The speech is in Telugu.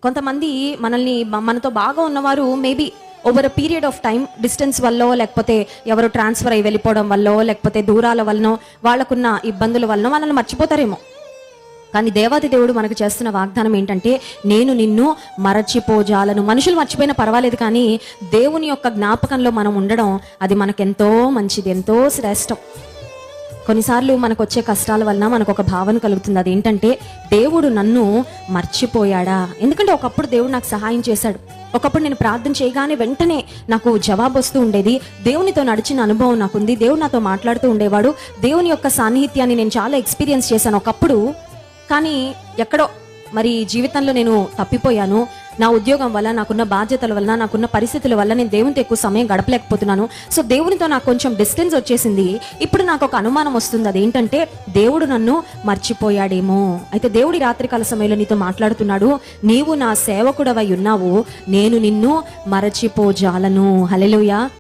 కొంతమంది మనతో బాగా ఉన్నవారు maybe over a period of time distance వల్ల, లేకపోతే ఎవరు ట్రాన్స్ఫర్ అయ్యి వెళ్ళిపోవడం వల్ల, లేకపోతే దూరాల వలన, వాళ్ళకున్న ఇబ్బందుల వలన మనల్ని మర్చిపోతారేమో. కానీ దేవాది దేవుడు మనకు చేస్తున్న వాగ్దానం ఏంటంటే, నేను నిన్ను మరచిపోజాలను. మనుషులు మర్చిపోయినా పర్వాలేదు, కానీ దేవుని యొక్క జ్ఞాపకంలో మనం ఉండడం అది మనకెంతో మంచిది, ఎంతో శ్రేష్టం. కొన్నిసార్లు మనకు వచ్చే కష్టాల వలన మనకు ఒక భావన కలుగుతుంది, అదేంటంటే దేవుడు నన్ను మర్చిపోయాడా. ఎందుకంటే ఒకప్పుడు దేవుడు నాకు సహాయం చేశాడు, ఒకప్పుడు నేను ప్రార్థన చేయగానే వెంటనే నాకు జవాబు వస్తూ ఉండేది, దేవునితో నడిచిన అనుభవం నాకుంది, దేవుడు నాతో మాట్లాడుతూ ఉండేవాడు, దేవుని యొక్క సాన్నిహిత్యాన్ని నేను చాలా ఎక్స్పీరియన్స్ చేశాను ఒకప్పుడు. కానీ ఎక్కడో మరి జీవితంలో నేను తప్పిపోయాను. నా ఉద్యోగం వల్ల, నాకున్న బాధ్యతల వల్ల, నాకున్న పరిస్థితుల వల్ల నేను దేవునితో ఎక్కువ సమయం గడపలేకపోతున్నాను. సో దేవునితో నాకు కొంచెం డిస్టెన్స్ వచ్చేసింది. ఇప్పుడు నాకు ఒక అనుమానం వస్తుంది, అదేంటంటే దేవుడు నన్ను మర్చిపోయాడేమో. అయితే దేవుడి రాత్రికాల సమయంలో నీతో మాట్లాడుతున్నాడు, నీవు నా సేవకుడవై ఉన్నావు, నేను నిన్ను మరచిపోజాలను. హల్లెలూయా.